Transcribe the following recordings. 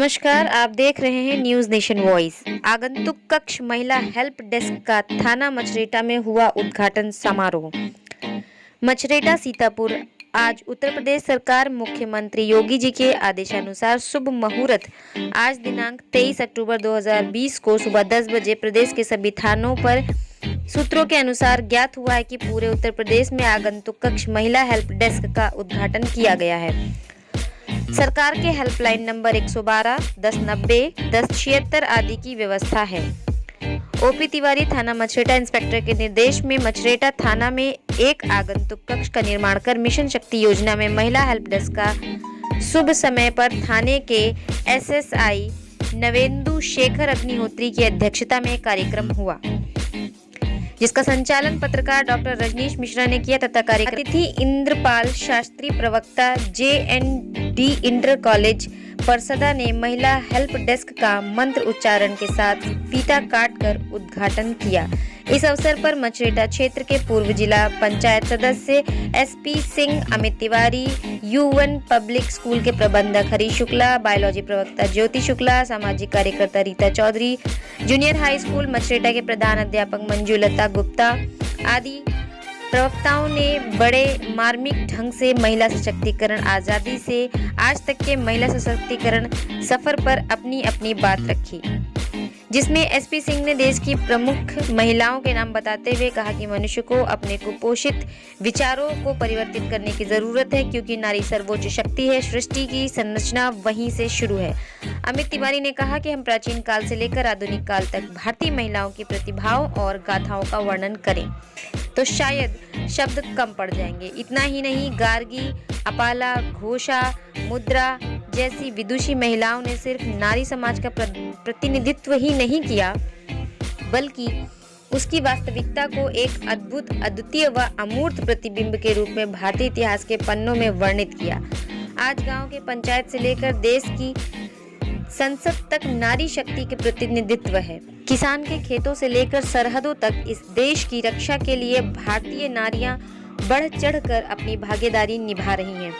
नमस्कार, आप देख रहे हैं न्यूज नेशन वॉइस। आगंतुक कक्ष महिला हेल्प डेस्क का थाना मछरेटा में हुआ उद्घाटन समारोह। मछरेटा सीतापुर। आज उत्तर प्रदेश सरकार मुख्यमंत्री योगी जी के आदेशानुसार शुभ मुहूर्त आज दिनांक 23 अक्टूबर 2020 को सुबह 10 बजे प्रदेश के सभी थानों पर सूत्रों के अनुसार ज्ञात हुआ है कि पूरे उत्तर प्रदेश में आगंतुक कक्ष महिला हेल्प डेस्क का उद्घाटन किया गया है। सरकार के हेल्पलाइन नंबर 112, 1090, 1076 आदि की व्यवस्था है। ओपी तिवारी, थाना मछरेटा इंस्पेक्टर के निर्देश में मछरेटा थाना में एक आगंतुक कक्ष का निर्माण कर मिशन शक्ति योजना में महिला हेल्प डेस्क का शुभ समय पर थाने के एसएसआई नवेंदु शेखर अग्निहोत्री की अध्यक्षता में कार्यक्रम हुआ, जिसका संचालन पत्रकार डॉक्टर रजनीश मिश्रा ने किया तथा कार्यक्रम अतिथि इंद्रपाल शास्त्री, प्रवक्ता JND इंटर कॉलेज परसदा ने महिला हेल्प डेस्क का मंत्र उच्चारण के साथ फीता काटकर उद्घाटन किया। इस अवसर पर मछरेटा क्षेत्र के पूर्व जिला पंचायत सदस्य SP Singh, Amit Tiwari, U1 public school के प्रबंधक हरीश शुक्ला, बायोलॉजी प्रवक्ता ज्योति शुक्ला, सामाजिक कार्यकर्ता Rita Chaudhary, junior high school Machhreta के प्रधान अध्यापक मंजुलता गुप्ता आदि प्रवक्ताओं ने बड़े मार्मिक ढंग से महिला सशक्तिकरण आजादी से आज तक के महिला सशक्तिकरण सफर पर अपनी अपनी बात रखी, जिसमें SP सिंह ने देश की प्रमुख महिलाओं के नाम बताते हुए कहा कि मनुष्य को अपने कुपोषित विचारों को परिवर्तित करने की जरूरत है, क्योंकि नारी सर्वोच्च शक्ति है। सृष्टि की संरचना वहीं से शुरू है। अमित तिवारी ने कहा कि हम प्राचीन काल से लेकर आधुनिक काल तक भारतीय महिलाओं की प्रतिभाओं और गाथाओं का वर्णन करें तो शायद शब्द कम पड़ जाएंगे। इतना ही नहीं, गार्गी, अपाला, घोषा, मुद्रा जैसी विदुषी महिलाओं ने सिर्फ नारी समाज का प्रतिनिधित्व ही नहीं किया, बल्कि उसकी वास्तविकता को एक अद्भुत, अद्वितीय व अमूर्त प्रतिबिंब के रूप में भारतीय इतिहास के पन्नों में वर्णित किया। आज गांव के पंचायत से लेकर देश की संसद तक नारी शक्ति के प्रतिनिधित्व है। किसान के खेतों से लेकर सरहदों तक इस देश की रक्षा के लिए भारतीय नारियां बढ़ चढ़कर अपनी भागीदारी निभा रही हैं।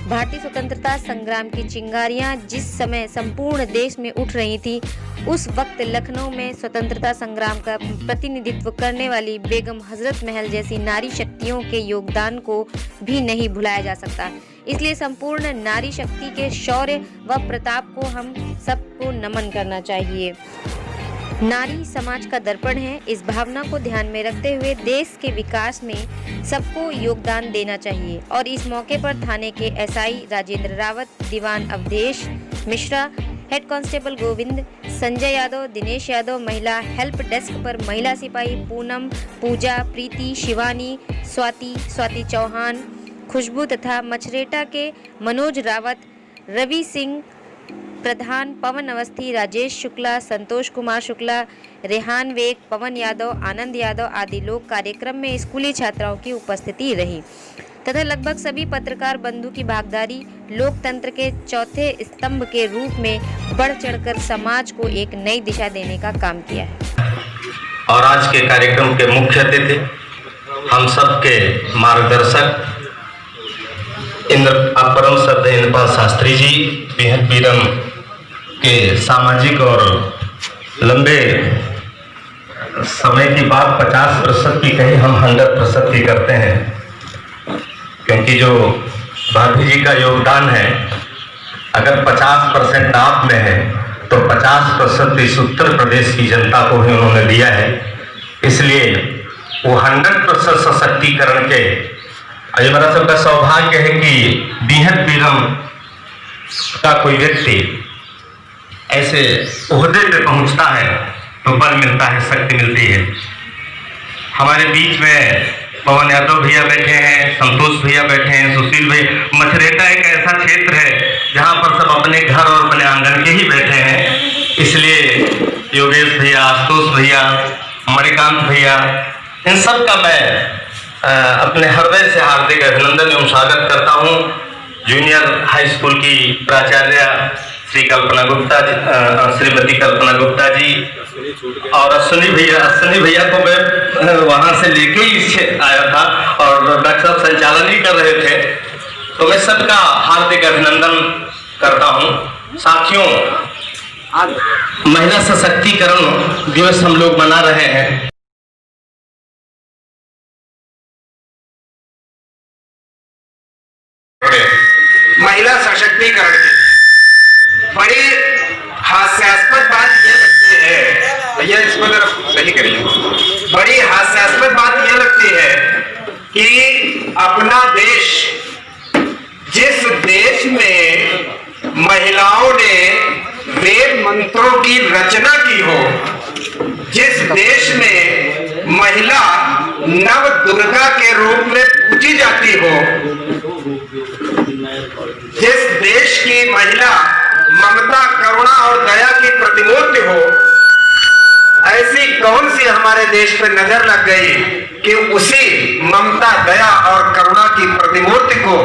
भारतीय स्वतंत्रता संग्राम की चिंगारियां जिस समय संपूर्ण देश में उठ रही थी, उस वक्त लखनऊ में स्वतंत्रता संग्राम का प्रतिनिधित्व करने वाली बेगम हजरत महल जैसी नारी शक्तियों के योगदान को भी नहीं भुलाया जा सकता। इसलिए संपूर्ण नारी शक्ति के शौर्य व प्रताप को हम सबको नमन करना चाहिए। नारी समाज का दर्पण है। इस भावना को ध्यान में रखते हुए देश के विकास में सबको योगदान देना चाहिए। और इस मौके पर थाने के SI राजेंद्र रावत, दीवान अवधेश मिश्रा, हेड कांस्टेबल गोविंद, संजय यादव, दिनेश यादव, महिला हेल्प डेस्क पर महिला सिपाही पूनम, पूजा, प्रीति, शिवानी, स्वाति चौहान, खुशबू तथा मछरेटा के मनोज रावत, रवि सिंह प्रधान, पवन अवस्थी, राजेश शुक्ला, संतोष कुमार शुक्ला, रेहान वेग, पवन यादव, आनंद यादव आदि लोग कार्यक्रम में स्कूली छात्राओं की उपस्थिति रही तथा लगभग सभी पत्रकार बंधु की भागीदारी लोकतंत्र के चौथे स्तंभ के रूप में बढ़ चढ़कर समाज को एक नई दिशा देने का काम किया है। और आज के कार्यक्रम के मुख्य अतिथि हम सबके मार्गदर्शक परम श्रद्धेय इंद्रपाल शास्त्री जी, बेहद बीरम के सामाजिक और लंबे समय की बात 50% की कही, हम 100% की करते हैं, क्योंकि जो गांधी जी का योगदान है, अगर 50% आप में है तो 50% इस उत्तर प्रदेश की जनता को ही उन्होंने दिया है। इसलिए वो 100% सशक्तिकरण के, ये मेरा सबका सौभाग्य है कि बेहद बीरम का कोई व्यक्ति ऐसे ओहदे पे पहुंचता है तो बल मिलता है, शक्ति मिलती है। हमारे बीच में पवन यादव भैया बैठे हैं, संतोष भैया बैठे हैं, सुशील भैया। मछरेटा एक ऐसा क्षेत्र है जहां पर सब अपने घर और अपने आंगन के ही बैठे हैं, इसलिए योगेश भैया, आशुतोष भैया, मणिकांत भैया, इन सब का मैं अपने हृदय से हार्दिक अभिनंदन एवं स्वागत करता हूं। जूनियर हाई स्कूल की प्राचार्य श्रीमती कल्पना गुप्ता जी और अश्विनी भैया को मैं वहां से लेके ही आया था और डॉक्टर साहब संचालन ही कर रहे थे, तो मैं सबका हार्दिक अभिनंदन करता हूं। साथियों, महिला सशक्तिकरण दिवस हम लोग मना रहे हैं। महिला सशक्तिकरण की बड़ी हास्यास्पद बात यह लगती है, भैया इसको जरा सही करिए, बड़ी हास्यास्पद बात यह लगती है कि अपना देश, जिस देश में महिलाओं ने वेद मंत्रों की रचना की हो, जिस देश में महिला नव दुर्गा के रूप में पूजी जाती हो, जिस देश की महिला ममता, करुणा और दया की प्रतिमूर्ति हो, ऐसी कौन सी हमारे देश पे नजर लग गई कि उसी ममता, दया और करुणा की प्रतिमूर्ति को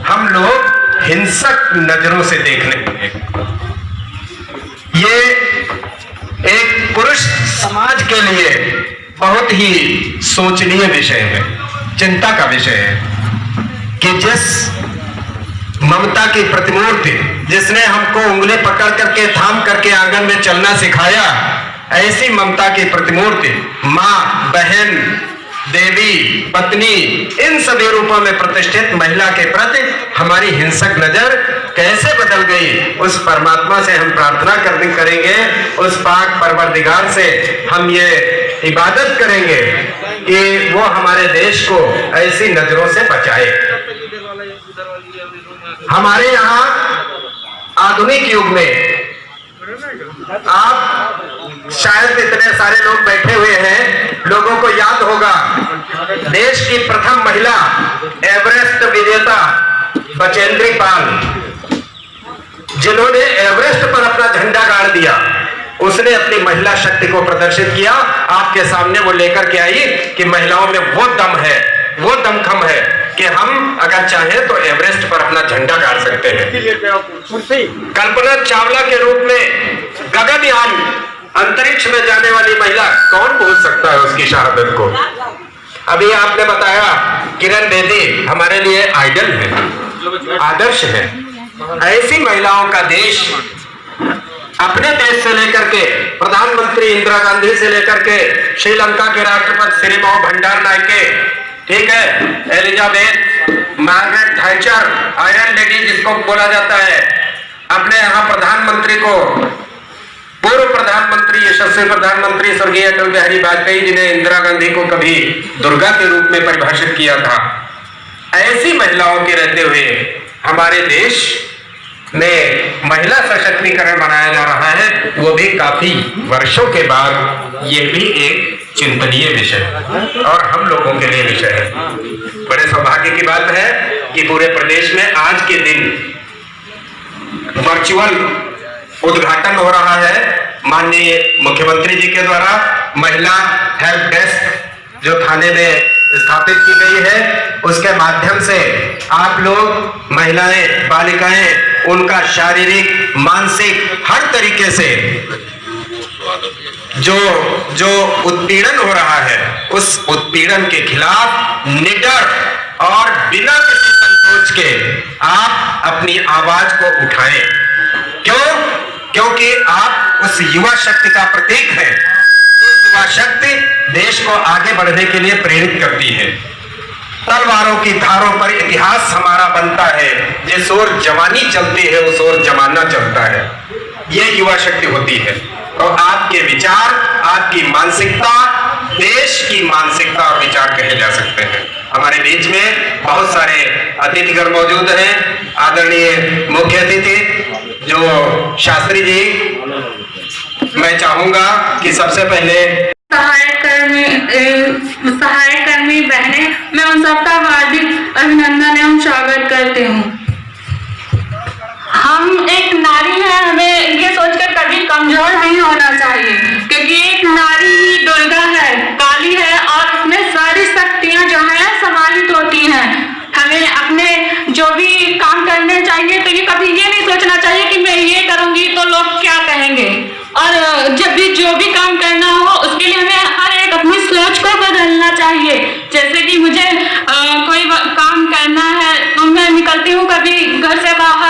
हम लोग हिंसक नजरों से देखने लगे। ये एक पुरुष समाज के लिए बहुत ही सोचनीय विषय है, चिंता का विषय है कि जिस ममता की प्रतिमूर्ति, जिसने हमको उंगली पकड़ करके, थाम करके आंगन में चलना सिखाया, ऐसी ममता की प्रतिमूर्ति माँ, बहन, देवी, पत्नी, इन सभी रूपों में प्रतिष्ठित महिला के प्रति हमारी हिंसक नजर कैसे बदल गई, उस परमात्मा से हम प्रार्थना करेंगे, उस पाक परवरदिगार से हम ये इबादत करेंगे कि वो हमारे देश को ऐसी नजरों से बचाए। हमारे यहाँ आधुनिक युग में आप शायद इतने सारे लोग बैठे हुए हैं, लोगों को याद होगा देश की प्रथम महिला एवरेस्ट विजेता बचेंद्री पाल, जिन्होंने एवरेस्ट पर अपना झंडा गाड़ दिया। उसने अपनी महिला शक्ति को प्रदर्शित किया, आपके सामने वो लेकर के आई कि महिलाओं में वो दम है, वो दमखम है कि हम अगर चाहें तो एवरेस्ट पर अपना झंडा गाड़ सकते हैं। कल्पना चावला के रूप में गगनयान, अंतरिक्ष में जाने वाली महिला, कौन भूल सकता है उसकी शहादत को। अभी आपने बताया किरण बेदी हमारे लिए आइडल है, आदर्श है। ऐसी महिलाओं का देश, अपने देश से लेकर के प्रधानमंत्री इंदिरा गांधी से लेकर के श्रीलंका के राष्ट्रपति श्रीमाओ भंडार नायके, ठीक है, Elizabeth, Margaret Thatcher, iron lady जिसको बोला जाता है, अपने यहाँ प्रधानमंत्री को, पूर्व प्रधानमंत्री, यशस्वी प्रधानमंत्री स्वर्गीय अटल बिहारी वाजपेयी जी ने इंदिरा गांधी को कभी दुर्गा के रूप में परिभाषित किया था। ऐसी महिलाओं के रहते हुए हमारे देश में महिला सशक्तिकरण बनाया जा रहा है, वो भी काफी वर्षों के बाद। ये भी एक चिंतनीय विषय और हम लोगों के लिए विषय है। बड़े सौभाग्य की बात है कि पूरे प्रदेश में आज के दिन वर्चुअल उद्घाटन हो रहा है माननीय मुख्यमंत्री जी के द्वारा। महिला हेल्प डेस्क जो थाने में स्थापित की गई है, उसके माध्यम से आप लोग, महिलाएं, बालिकाएं, उनका शारीरिक, मानसिक, हर तरीके से जो उत्पीड़न हो रहा है, उस उत्पीड़न के खिलाफ निडर और बिना किसी संकोच के आप अपनी आवाज को उठाएं। क्यों? क्योंकि आप उस युवा शक्ति का प्रतीक है। युवा शक्ति देश को आगे बढ़ने के लिए प्रेरित करती है। तलवारों की धारों पर इतिहास हमारा बनता है, जिस ओर जवानी चलती है उस ओर जमाना चलता है। यह युवा शक्ति होती है। तो आपके विचार, आपकी मानसिकता देश की मानसिकता और विचार कहे जा सकते हैं। हमारे बीच में बहुत सारे अतिथिगण मौजूद हैं। आदरणीय मुख्य अतिथि जो शास्त्री जी, मैं चाहूंगा कि सबसे पहले सहायक कर्मी बहने, मैं उन सबका हार्दिक अभिनंदन एवं स्वागत करती हूँ। हम एक नारी हैं, हमें ये सोचकर कभी कमजोर नहीं होना चाहिए, क्योंकि एक नारी ही दुर्गा है, काली है और उसमें सारी शक्तियाँ जो है समाहित होती हैं। हमें अपने जो भी काम करने चाहिए तो ये कभी ये नहीं सोचना चाहिए कि मैं ये करूंगी तो लोग क्या कहेंगे, और जब भी जो भी काम करना हो उसके लिए हमें हर एक अपनी सोच को बदलना चाहिए। जैसे कि मुझे कोई काम करना है तो मैं निकलती हूँ कभी घर से बाहर